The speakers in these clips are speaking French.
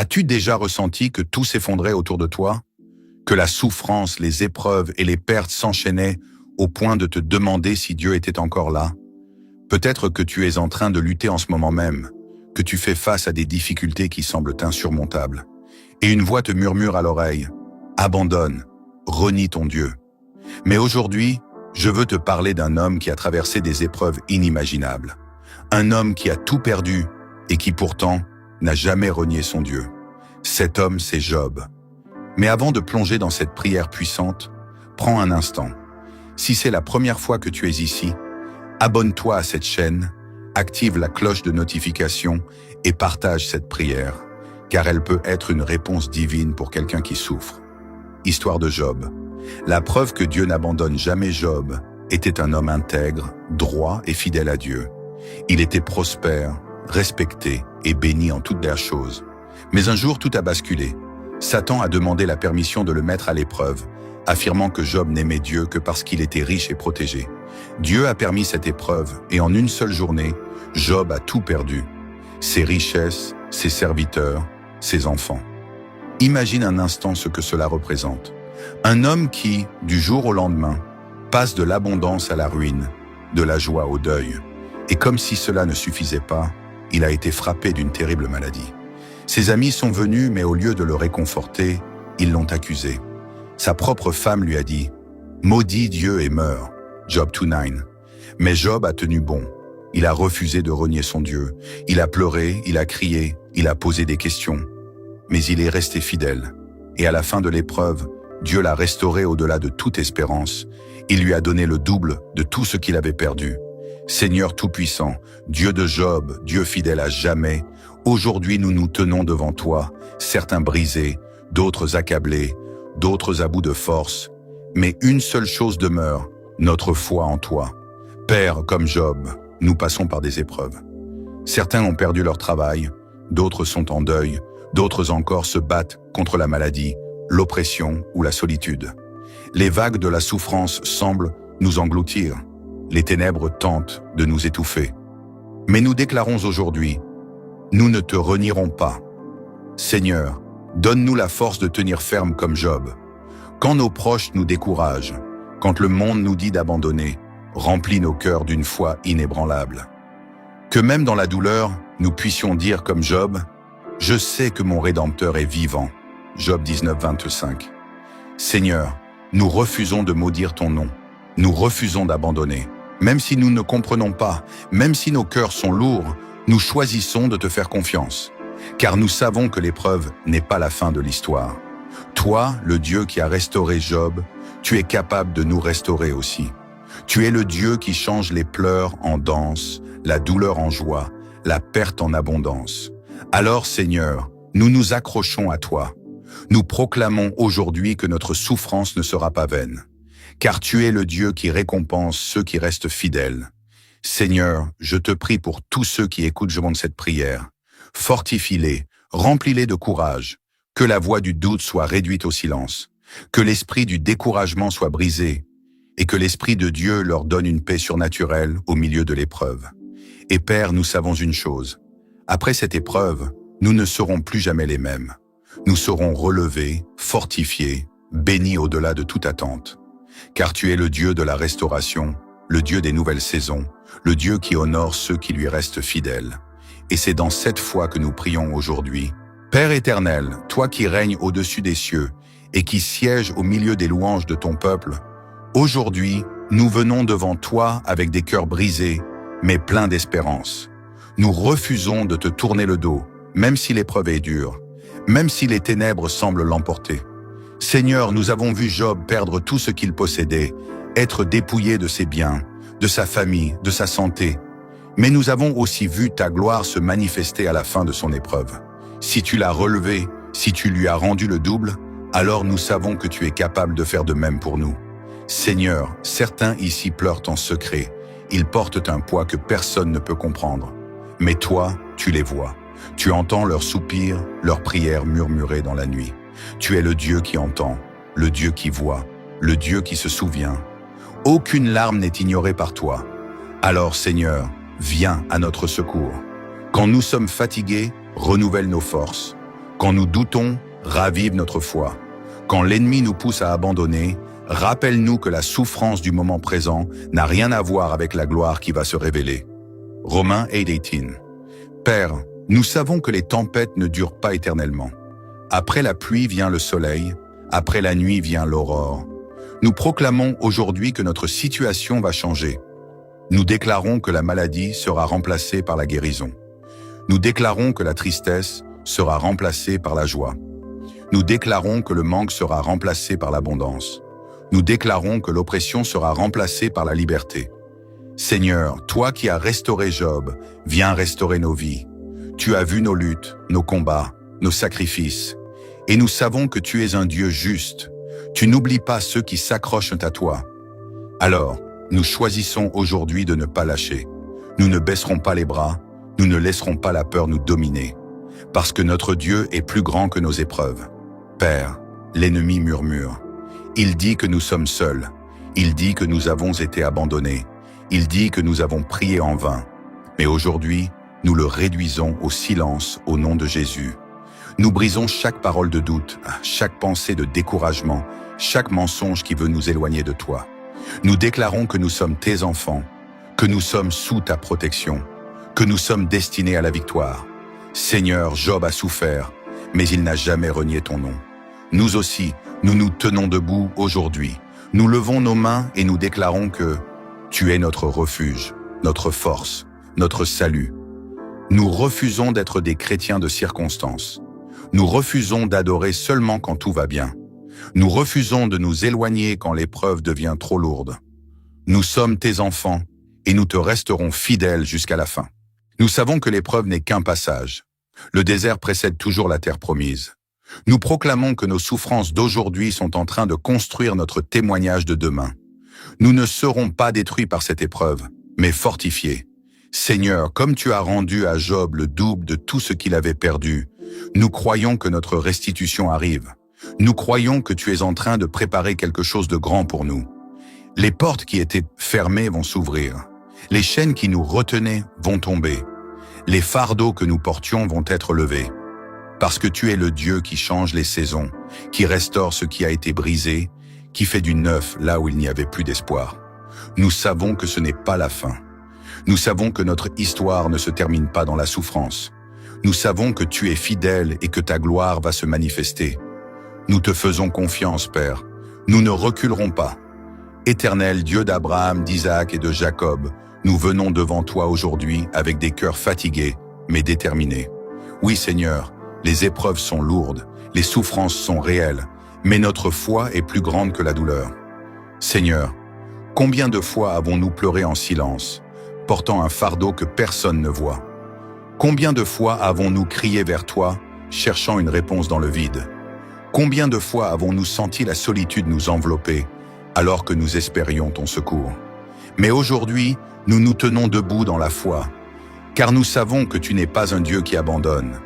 As-tu déjà ressenti que tout s'effondrait autour de toi? Que la souffrance, les épreuves et les pertes s'enchaînaient au point de te demander si Dieu était encore là? Peut-être que tu es en train de lutter en ce moment même, que tu fais face à des difficultés qui semblent insurmontables. Et une voix te murmure à l'oreille: abandonne, renie ton Dieu. Mais aujourd'hui, je veux te parler d'un homme qui a traversé des épreuves inimaginables. Un homme qui a tout perdu et qui pourtant n'a jamais renié son Dieu. Cet homme, c'est Job. Mais avant de plonger dans cette prière puissante, prends un instant. Si c'est la première fois que tu es ici, abonne-toi à cette chaîne, active la cloche de notification et partage cette prière, car elle peut être une réponse divine pour quelqu'un qui souffre. Histoire de Job. La preuve que Dieu n'abandonne jamais Job était un homme intègre, droit et fidèle à Dieu. Il était prospère, respecté et béni en toutes les choses. Mais un jour, tout a basculé. Satan a demandé la permission de le mettre à l'épreuve, affirmant que Job n'aimait Dieu que parce qu'il était riche et protégé. Dieu a permis cette épreuve et en une seule journée, Job a tout perdu. Ses richesses, ses serviteurs, ses enfants. Imagine un instant ce que cela représente. Un homme qui, du jour au lendemain, passe de l'abondance à la ruine, de la joie au deuil. Et comme si cela ne suffisait pas, il a été frappé d'une terrible maladie. Ses amis sont venus, mais au lieu de le réconforter, ils l'ont accusé. Sa propre femme lui a dit « Maudis Dieu et meurs » Job 2:9. Mais Job a tenu bon. Il a refusé de renier son Dieu. Il a pleuré, il a crié, il a posé des questions. Mais il est resté fidèle. Et à la fin de l'épreuve, Dieu l'a restauré au-delà de toute espérance. Il lui a donné le double de tout ce qu'il avait perdu. Seigneur Tout-Puissant, Dieu de Job, Dieu fidèle à jamais, aujourd'hui nous nous tenons devant toi, certains brisés, d'autres accablés, d'autres à bout de force. Mais une seule chose demeure, notre foi en toi. Père, comme Job, nous passons par des épreuves. Certains ont perdu leur travail, d'autres sont en deuil, d'autres encore se battent contre la maladie, l'oppression ou la solitude. Les vagues de la souffrance semblent nous engloutir. Les ténèbres tentent de nous étouffer. Mais nous déclarons aujourd'hui, nous ne te renierons pas. Seigneur, donne-nous la force de tenir ferme comme Job. Quand nos proches nous découragent, quand le monde nous dit d'abandonner, remplis nos cœurs d'une foi inébranlable. Que même dans la douleur, nous puissions dire comme Job, « Je sais que mon Rédempteur est vivant » Job 19:25. Seigneur, nous refusons de maudire ton nom. Nous refusons d'abandonner. Même si nous ne comprenons pas, même si nos cœurs sont lourds, nous choisissons de te faire confiance. Car nous savons que l'épreuve n'est pas la fin de l'histoire. Toi, le Dieu qui a restauré Job, tu es capable de nous restaurer aussi. Tu es le Dieu qui change les pleurs en danse, la douleur en joie, la perte en abondance. Alors, Seigneur, nous nous accrochons à toi. Nous proclamons aujourd'hui que notre souffrance ne sera pas vaine. Car tu es le Dieu qui récompense ceux qui restent fidèles. Seigneur, je te prie pour tous ceux qui écoutent cette prière. Fortifie-les, remplis-les de courage. Que la voix du doute soit réduite au silence. Que l'esprit du découragement soit brisé. Et que l'Esprit de Dieu leur donne une paix surnaturelle au milieu de l'épreuve. Et Père, nous savons une chose. Après cette épreuve, nous ne serons plus jamais les mêmes. Nous serons relevés, fortifiés, bénis au-delà de toute attente. Car tu es le Dieu de la restauration, le Dieu des nouvelles saisons, le Dieu qui honore ceux qui lui restent fidèles. Et c'est dans cette foi que nous prions aujourd'hui. Père éternel, toi qui règnes au-dessus des cieux et qui sièges au milieu des louanges de ton peuple, aujourd'hui, nous venons devant toi avec des cœurs brisés, mais pleins d'espérance. Nous refusons de te tourner le dos, même si l'épreuve est dure, même si les ténèbres semblent l'emporter. Seigneur, nous avons vu Job perdre tout ce qu'il possédait, être dépouillé de ses biens, de sa famille, de sa santé. Mais nous avons aussi vu ta gloire se manifester à la fin de son épreuve. Si tu l'as relevé, si tu lui as rendu le double, alors nous savons que tu es capable de faire de même pour nous. Seigneur, certains ici pleurent en secret. Ils portent un poids que personne ne peut comprendre. Mais toi, tu les vois. Tu entends leurs soupirs, leurs prières murmurées dans la nuit. Tu es le Dieu qui entend, le Dieu qui voit, le Dieu qui se souvient. Aucune larme n'est ignorée par toi. Alors, Seigneur, viens à notre secours. Quand nous sommes fatigués, renouvelle nos forces. Quand nous doutons, ravive notre foi. Quand l'ennemi nous pousse à abandonner, rappelle-nous que la souffrance du moment présent n'a rien à voir avec la gloire qui va se révéler. Romains 8:18. Père, nous savons que les tempêtes ne durent pas éternellement. Après la pluie vient le soleil, après la nuit vient l'aurore. Nous proclamons aujourd'hui que notre situation va changer. Nous déclarons que la maladie sera remplacée par la guérison. Nous déclarons que la tristesse sera remplacée par la joie. Nous déclarons que le manque sera remplacé par l'abondance. Nous déclarons que l'oppression sera remplacée par la liberté. Seigneur, toi qui as restauré Job, viens restaurer nos vies. Tu as vu nos luttes, nos combats, nos sacrifices. Et nous savons que tu es un Dieu juste. Tu n'oublies pas ceux qui s'accrochent à toi. Alors, nous choisissons aujourd'hui de ne pas lâcher. Nous ne baisserons pas les bras, nous ne laisserons pas la peur nous dominer. Parce que notre Dieu est plus grand que nos épreuves. Père, l'ennemi murmure. Il dit que nous sommes seuls. Il dit que nous avons été abandonnés. Il dit que nous avons prié en vain. Mais aujourd'hui, nous le réduisons au silence au nom de Jésus. Nous brisons chaque parole de doute, chaque pensée de découragement, chaque mensonge qui veut nous éloigner de toi. Nous déclarons que nous sommes tes enfants, que nous sommes sous ta protection, que nous sommes destinés à la victoire. Seigneur, Job a souffert, mais il n'a jamais renié ton nom. Nous aussi, nous nous tenons debout aujourd'hui. Nous levons nos mains et nous déclarons que tu es notre refuge, notre force, notre salut. Nous refusons d'être des chrétiens de circonstance. Nous refusons d'adorer seulement quand tout va bien. Nous refusons de nous éloigner quand l'épreuve devient trop lourde. Nous sommes tes enfants et nous te resterons fidèles jusqu'à la fin. Nous savons que l'épreuve n'est qu'un passage. Le désert précède toujours la terre promise. Nous proclamons que nos souffrances d'aujourd'hui sont en train de construire notre témoignage de demain. Nous ne serons pas détruits par cette épreuve, mais fortifiés. Seigneur, comme tu as rendu à Job le double de tout ce qu'il avait perdu, nous croyons que notre restitution arrive. Nous croyons que tu es en train de préparer quelque chose de grand pour nous. Les portes qui étaient fermées vont s'ouvrir. Les chaînes qui nous retenaient vont tomber. Les fardeaux que nous portions vont être levés. Parce que tu es le Dieu qui change les saisons, qui restaure ce qui a été brisé, qui fait du neuf là où il n'y avait plus d'espoir. Nous savons que ce n'est pas la fin. Nous savons que notre histoire ne se termine pas dans la souffrance. Nous savons que tu es fidèle et que ta gloire va se manifester. Nous te faisons confiance, Père. Nous ne reculerons pas. Éternel Dieu d'Abraham, d'Isaac et de Jacob, nous venons devant toi aujourd'hui avec des cœurs fatigués, mais déterminés. Oui, Seigneur, les épreuves sont lourdes, les souffrances sont réelles, mais notre foi est plus grande que la douleur. Seigneur, combien de fois avons-nous pleuré en silence, portant un fardeau que personne ne voit? Combien de fois avons-nous crié vers toi, cherchant une réponse dans le vide? Combien de fois avons-nous senti la solitude nous envelopper, alors que nous espérions ton secours? Mais aujourd'hui, nous nous tenons debout dans la foi, car nous savons que tu n'es pas un Dieu qui abandonne.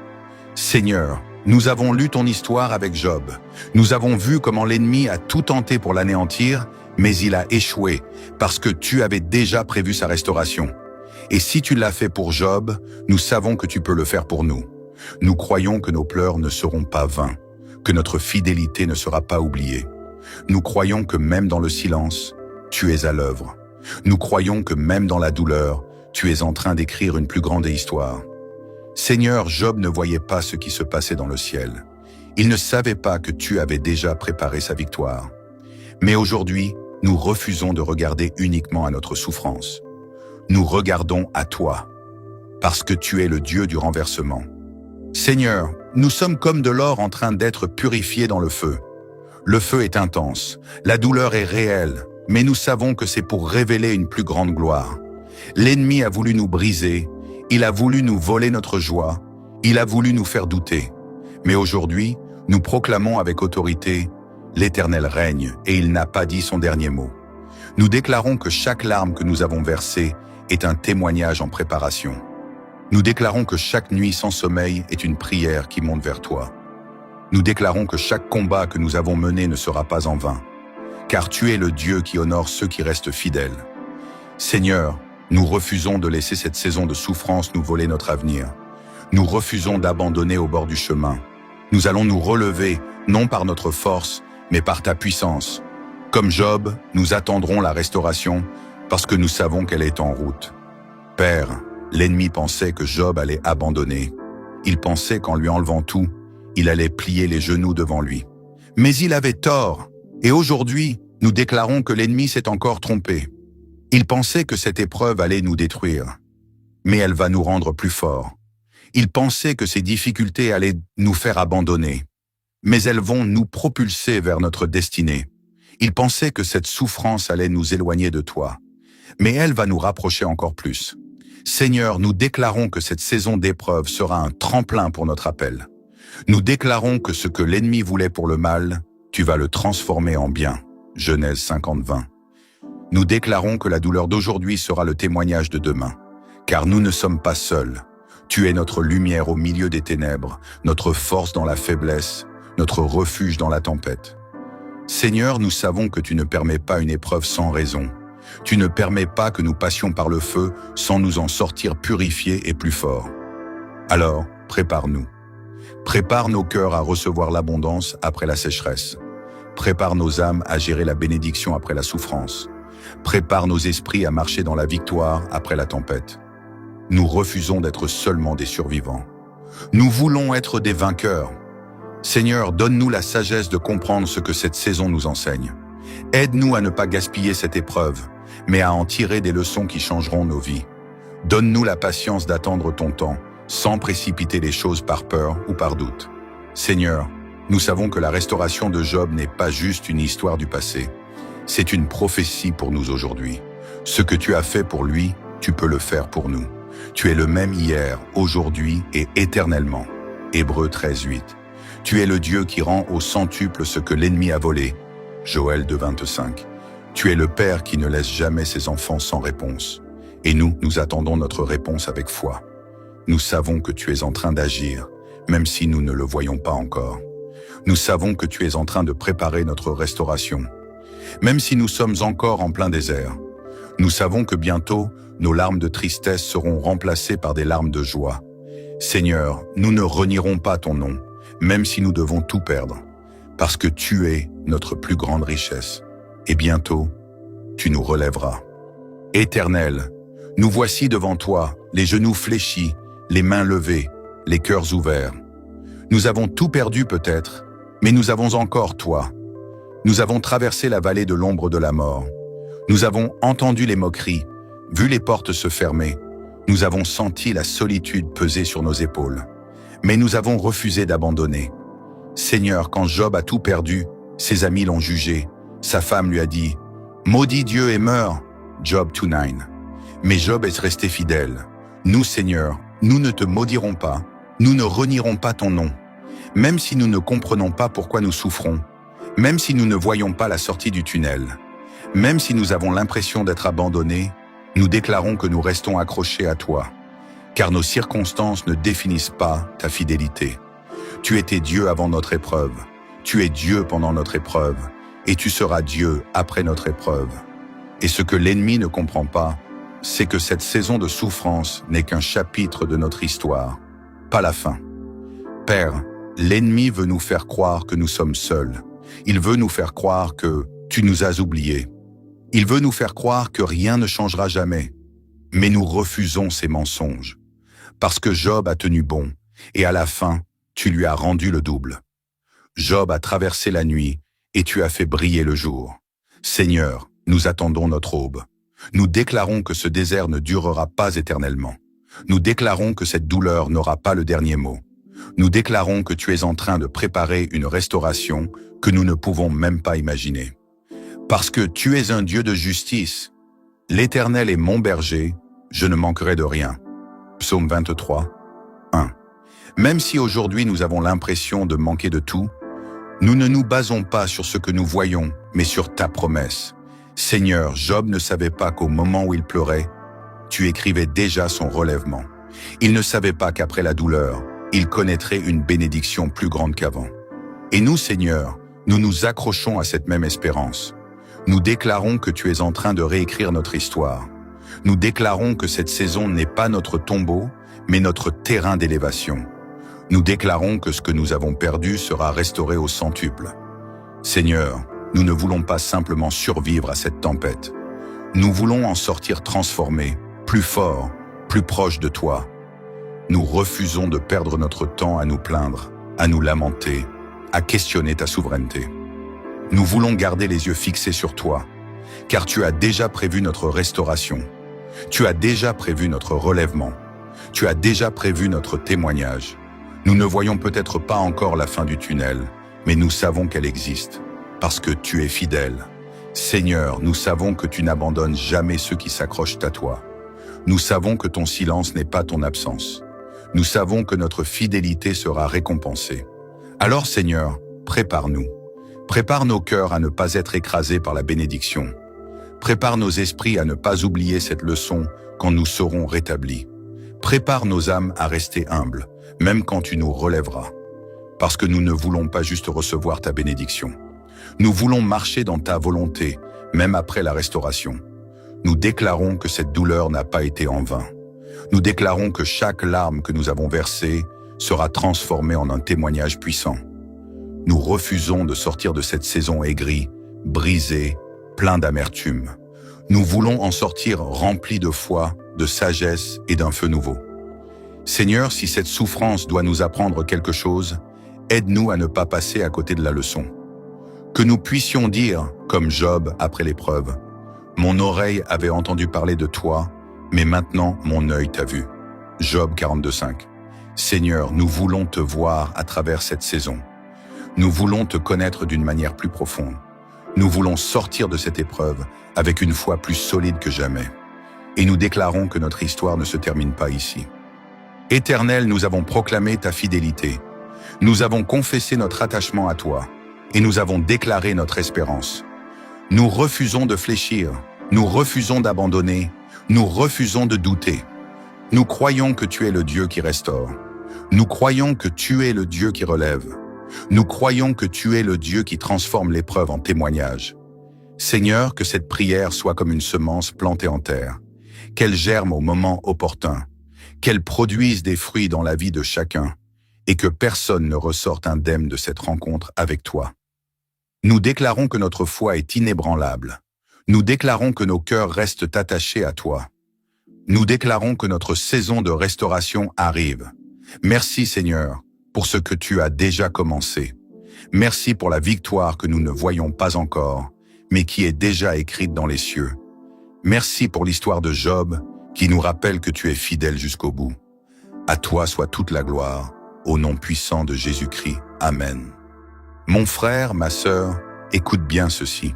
Seigneur, nous avons lu ton histoire avec Job. Nous avons vu comment l'ennemi a tout tenté pour l'anéantir, mais il a échoué, parce que tu avais déjà prévu sa restauration. Et si tu l'as fait pour Job, nous savons que tu peux le faire pour nous. Nous croyons que nos pleurs ne seront pas vains, que notre fidélité ne sera pas oubliée. Nous croyons que même dans le silence, tu es à l'œuvre. Nous croyons que même dans la douleur, tu es en train d'écrire une plus grande histoire. Seigneur, Job ne voyait pas ce qui se passait dans le ciel. Il ne savait pas que tu avais déjà préparé sa victoire. Mais aujourd'hui, nous refusons de regarder uniquement à notre souffrance. Nous regardons à toi, parce que tu es le Dieu du renversement. Seigneur, nous sommes comme de l'or en train d'être purifiés dans le feu. Le feu est intense, la douleur est réelle, mais nous savons que c'est pour révéler une plus grande gloire. L'ennemi a voulu nous briser, il a voulu nous voler notre joie, il a voulu nous faire douter. Mais aujourd'hui, nous proclamons avec autorité, l'Éternel règne et il n'a pas dit son dernier mot. Nous déclarons que chaque larme que nous avons versée est un témoignage en préparation. Nous déclarons que chaque nuit sans sommeil est une prière qui monte vers toi. Nous déclarons que chaque combat que nous avons mené ne sera pas en vain, car tu es le Dieu qui honore ceux qui restent fidèles. Seigneur, nous refusons de laisser cette saison de souffrance nous voler notre avenir. Nous refusons d'abandonner au bord du chemin. Nous allons nous relever, non par notre force, mais par ta puissance. Comme Job, nous attendrons la restauration parce que nous savons qu'elle est en route. Père, l'ennemi pensait que Job allait abandonner. Il pensait qu'en lui enlevant tout, il allait plier les genoux devant lui. Mais il avait tort, et aujourd'hui, nous déclarons que l'ennemi s'est encore trompé. Il pensait que cette épreuve allait nous détruire, mais elle va nous rendre plus forts. Il pensait que ces difficultés allaient nous faire abandonner, mais elles vont nous propulser vers notre destinée. Il pensait que cette souffrance allait nous éloigner de toi, mais elle va nous rapprocher encore plus. Seigneur, nous déclarons que cette saison d'épreuve sera un tremplin pour notre appel. Nous déclarons que ce que l'ennemi voulait pour le mal, tu vas le transformer en bien. Genèse 50:20. Nous déclarons que la douleur d'aujourd'hui sera le témoignage de demain, car nous ne sommes pas seuls. Tu es notre lumière au milieu des ténèbres, notre force dans la faiblesse, notre refuge dans la tempête. Seigneur, nous savons que tu ne permets pas une épreuve sans raison. Tu ne permets pas que nous passions par le feu sans nous en sortir purifiés et plus forts. Alors, prépare-nous. Prépare nos cœurs à recevoir l'abondance après la sécheresse. Prépare nos âmes à gérer la bénédiction après la souffrance. Prépare nos esprits à marcher dans la victoire après la tempête. Nous refusons d'être seulement des survivants. Nous voulons être des vainqueurs. Seigneur, donne-nous la sagesse de comprendre ce que cette saison nous enseigne. Aide-nous à ne pas gaspiller cette épreuve, mais à en tirer des leçons qui changeront nos vies. Donne-nous la patience d'attendre ton temps, sans précipiter les choses par peur ou par doute. Seigneur, nous savons que la restauration de Job n'est pas juste une histoire du passé. C'est une prophétie pour nous aujourd'hui. Ce que tu as fait pour lui, tu peux le faire pour nous. Tu es le même hier, aujourd'hui et éternellement. Hébreux 13:8. Tu es le Dieu qui rend au centuple ce que l'ennemi a volé. Joël 2:25. Tu es le Père qui ne laisse jamais ses enfants sans réponse. Et nous attendons notre réponse avec foi. Nous savons que tu es en train d'agir, même si nous ne le voyons pas encore. Nous savons que tu es en train de préparer notre restauration, même si nous sommes encore en plein désert. Nous savons que bientôt, nos larmes de tristesse seront remplacées par des larmes de joie. Seigneur, nous ne renierons pas ton nom, même si nous devons tout perdre, parce que tu es notre plus grande richesse. Et bientôt, tu nous relèveras. Éternel, nous voici devant toi, les genoux fléchis, les mains levées, les cœurs ouverts. Nous avons tout perdu peut-être, mais nous avons encore toi. Nous avons traversé la vallée de l'ombre de la mort. Nous avons entendu les moqueries, vu les portes se fermer. Nous avons senti la solitude peser sur nos épaules. Mais nous avons refusé d'abandonner. Seigneur, quand Job a tout perdu, ses amis l'ont jugé. Sa femme lui a dit « Maudit Dieu et meurs » Job 2:9. Mais Job est resté fidèle. Nous, Seigneur, nous ne te maudirons pas, nous ne renierons pas ton nom. Même si nous ne comprenons pas pourquoi nous souffrons, même si nous ne voyons pas la sortie du tunnel, même si nous avons l'impression d'être abandonnés, nous déclarons que nous restons accrochés à toi, car nos circonstances ne définissent pas ta fidélité. Tu étais Dieu avant notre épreuve, tu es Dieu pendant notre épreuve, et tu seras Dieu après notre épreuve. Et ce que l'ennemi ne comprend pas, c'est que cette saison de souffrance n'est qu'un chapitre de notre histoire, pas la fin. Père, l'ennemi veut nous faire croire que nous sommes seuls. Il veut nous faire croire que tu nous as oubliés. Il veut nous faire croire que rien ne changera jamais. Mais nous refusons ces mensonges. Parce que Job a tenu bon, et à la fin, tu lui as rendu le double. Job a traversé la nuit, et tu as fait briller le jour. Seigneur, nous attendons notre aube. Nous déclarons que ce désert ne durera pas éternellement. Nous déclarons que cette douleur n'aura pas le dernier mot. Nous déclarons que tu es en train de préparer une restauration que nous ne pouvons même pas imaginer. Parce que tu es un Dieu de justice. L'Éternel est mon berger, je ne manquerai de rien. Psaume 23, 1. Même si aujourd'hui nous avons l'impression de manquer de tout, nous ne nous basons pas sur ce que nous voyons, mais sur ta promesse. Seigneur, Job ne savait pas qu'au moment où il pleurait, tu écrivais déjà son relèvement. Il ne savait pas qu'après la douleur, il connaîtrait une bénédiction plus grande qu'avant. Et nous, Seigneur, nous nous accrochons à cette même espérance. Nous déclarons que tu es en train de réécrire notre histoire. Nous déclarons que cette saison n'est pas notre tombeau, mais notre terrain d'élévation. Nous déclarons que ce que nous avons perdu sera restauré au centuple. Seigneur, nous ne voulons pas simplement survivre à cette tempête. Nous voulons en sortir transformés, plus forts, plus proches de toi. Nous refusons de perdre notre temps à nous plaindre, à nous lamenter, à questionner ta souveraineté. Nous voulons garder les yeux fixés sur toi, car tu as déjà prévu notre restauration. Tu as déjà prévu notre relèvement. Tu as déjà prévu notre témoignage. Nous ne voyons peut-être pas encore la fin du tunnel, mais nous savons qu'elle existe, parce que tu es fidèle. Seigneur, nous savons que tu n'abandonnes jamais ceux qui s'accrochent à toi. Nous savons que ton silence n'est pas ton absence. Nous savons que notre fidélité sera récompensée. Alors Seigneur, prépare-nous. Prépare nos cœurs à ne pas être écrasés par la bénédiction. Prépare nos esprits à ne pas oublier cette leçon quand nous serons rétablis. Prépare nos âmes à rester humbles, même quand tu nous relèveras. Parce que nous ne voulons pas juste recevoir ta bénédiction. Nous voulons marcher dans ta volonté, même après la restauration. Nous déclarons que cette douleur n'a pas été en vain. Nous déclarons que chaque larme que nous avons versée sera transformée en un témoignage puissant. Nous refusons de sortir de cette saison aigrie, brisée, plein d'amertume. Nous voulons en sortir remplis de foi, de sagesse et d'un feu nouveau. Seigneur, si cette souffrance doit nous apprendre quelque chose, aide-nous à ne pas passer à côté de la leçon. Que nous puissions dire, comme Job après l'épreuve, « Mon oreille avait entendu parler de toi, mais maintenant mon œil t'a vu. » Job 42,5. Seigneur, nous voulons te voir à travers cette saison. Nous voulons te connaître d'une manière plus profonde. Nous voulons sortir de cette épreuve avec une foi plus solide que jamais. Et nous déclarons que notre histoire ne se termine pas ici. Éternel, nous avons proclamé ta fidélité. Nous avons confessé notre attachement à toi et nous avons déclaré notre espérance. Nous refusons de fléchir, nous refusons d'abandonner, nous refusons de douter. Nous croyons que tu es le Dieu qui restaure. Nous croyons que tu es le Dieu qui relève. Nous croyons que tu es le Dieu qui transforme l'épreuve en témoignage. Seigneur, que cette prière soit comme une semence plantée en terre, qu'elle germe au moment opportun, qu'elle produise des fruits dans la vie de chacun, et que personne ne ressorte indemne de cette rencontre avec toi. Nous déclarons que notre foi est inébranlable. Nous déclarons que nos cœurs restent attachés à toi. Nous déclarons que notre saison de restauration arrive. Merci Seigneur, pour ce que tu as déjà commencé. Merci pour la victoire que nous ne voyons pas encore, mais qui est déjà écrite dans les cieux. Merci pour l'histoire de Job, qui nous rappelle que tu es fidèle jusqu'au bout. À toi soit toute la gloire, au nom puissant de Jésus-Christ. Amen. Mon frère, ma sœur, écoute bien ceci.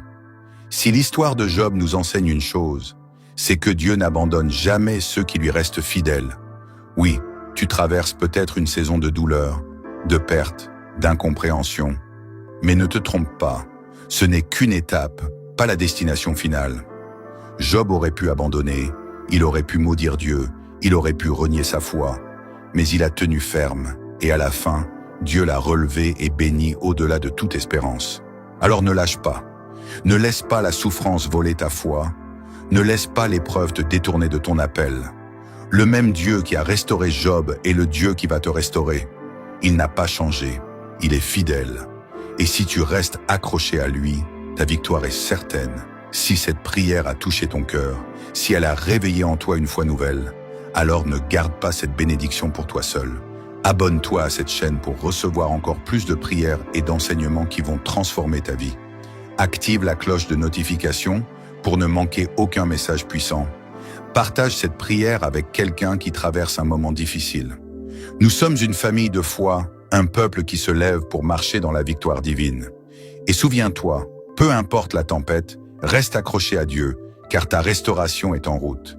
Si l'histoire de Job nous enseigne une chose, c'est que Dieu n'abandonne jamais ceux qui lui restent fidèles. Oui, tu traverses peut-être une saison de douleur, de perte, d'incompréhension. Mais ne te trompe pas, ce n'est qu'une étape, pas la destination finale. Job aurait pu abandonner, il aurait pu maudire Dieu, il aurait pu renier sa foi, mais il a tenu ferme, et à la fin, Dieu l'a relevé et béni au-delà de toute espérance. Alors ne lâche pas, ne laisse pas la souffrance voler ta foi, ne laisse pas l'épreuve te détourner de ton appel. Le même Dieu qui a restauré Job est le Dieu qui va te restaurer. Il n'a pas changé, il est fidèle. Et si tu restes accroché à lui, ta victoire est certaine. Si cette prière a touché ton cœur, si elle a réveillé en toi une foi nouvelle, alors ne garde pas cette bénédiction pour toi seul. Abonne-toi à cette chaîne pour recevoir encore plus de prières et d'enseignements qui vont transformer ta vie. Active la cloche de notification pour ne manquer aucun message puissant. Partage cette prière avec quelqu'un qui traverse un moment difficile. Nous sommes une famille de foi, un peuple qui se lève pour marcher dans la victoire divine. Et souviens-toi, peu importe la tempête, reste accroché à Dieu, car ta restauration est en route.